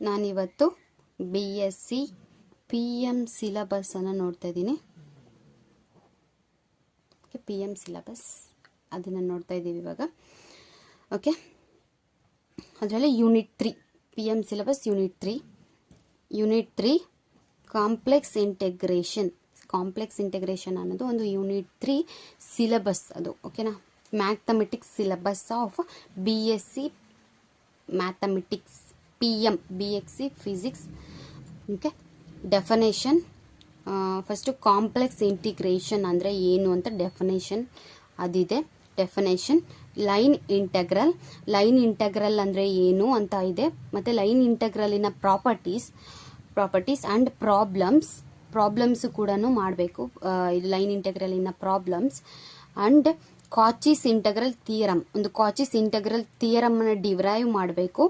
ನಾನಿವತ್ತು BSc PM ಸಿಲಬಸ್ಸನ್ನು ನೋಡ್ತಾ ಇದ್ದೀನಿ. PM ಸಿಲಬಸ್ ಅದನ್ನು ನೋಡ್ತಾ ಇದ್ದೀವಿ ಇವಾಗ. ಓಕೆ, ಅದರಲ್ಲಿ unit 3 PM syllabus unit 3 complex integration ಅನ್ನೋದು ಒಂದು ಯೂನಿಟ್ 3 ಸಿಲಬಸ್ ಅದು. ಓಕೆನಾ, mathematics syllabus of BSc mathematics, PM BSc physics. Okay, definition first complex integration ಅಂದರೆ ಏನು ಅಂತ ಡೆಫಿನೇಷನ್ ಅದಿದೆ. ಡೆಫಿನೇಷನ್ ಲೈನ್ ಇಂಟಗ್ರಲ್ ಅಂದರೆ ಏನು ಅಂತ ಇದೆ. ಮತ್ತು ಲೈನ್ ಇಂಟಗ್ರಲಿನ ಪ್ರಾಪರ್ಟೀಸ್ ಆ್ಯಂಡ್ ಪ್ರಾಬ್ಲಮ್ಸ್ ಕೂಡ ಮಾಡಬೇಕು. ಇದು ಲೈನ್ ಇಂಟಗ್ರಲಿನ problems and Cauchy's integral theorem, ಒಂದು ಕಾಚಿಸ್ ಇಂಟಗ್ರಲ್ ಥಿಯರಮ್ನ ಡಿರೈವ್ ಮಾಡಬೇಕು.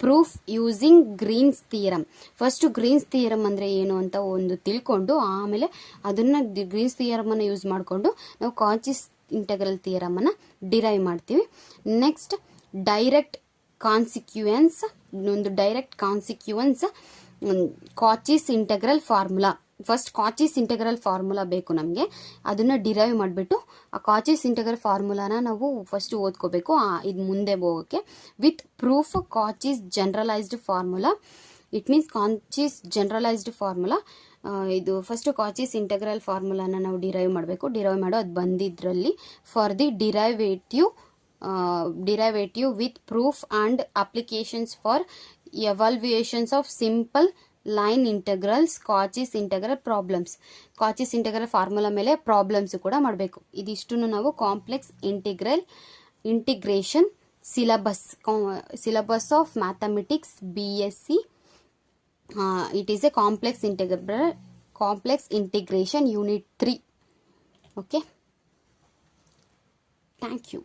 Proof using Green's theorem. First Green's theorem ಅಂದರೆ ಏನು ಅಂತ ಒಂದು ತಿಳ್ಕೊಂಡು ಆಮೇಲೆ ಅದನ್ನು ಗ್ರೀನ್ಸ್ ಥಿಯರಮನ್ನು ಯೂಸ್ ಮಾಡಿಕೊಂಡು ನಾವು ಕಾಚಿಸ್ ಇಂಟಗ್ರಲ್ ಥಿಯರಮನ್ನು ಡಿರೈವ್ ಮಾಡ್ತೀವಿ. Next direct consequence Cauchy's integral formula. First Cauchy's integral formula ಬೇಕು ನಮಗೆ, ಅದನ್ನು ಡಿರೈವ್ ಮಾಡಿಬಿಟ್ಟು ಆ ಕಾಚಿಸ್ ಇಂಟಗ್ರಲ್ ಫಾರ್ಮುಲಾನ ನಾವು ಫಸ್ಟ್ ಓದ್ಕೋಬೇಕು ಇದು ಮುಂದೆ ಹೋಗೋಕ್ಕೆ. With proof Cauchy's generalised formula. It means Cauchy's generalised formula. ಇದು ಫಸ್ಟ್ ಕಾಚಿಸ್ ಇಂಟಗ್ರಲ್ ಫಾರ್ಮುಲಾನ ನಾವು ಡಿರೈವ್ ಮಾಡಬೇಕು. ಡಿರೈವ್ ಮಾಡೋ ಅದು ಬಂದಿದ್ರಲ್ಲಿ for the derivative with proof and applications for evaluations of simple line integrals, Cauchy's integral problems. Cauchy's integral formula ಮೇಲೆ problems ಕೂಡ ಮಾಡಬೇಕು. ಇದಿಷ್ಟು ನಾವು complex integration syllabus of mathematics BSc. It is a complex integration unit 3. Okay, thank you.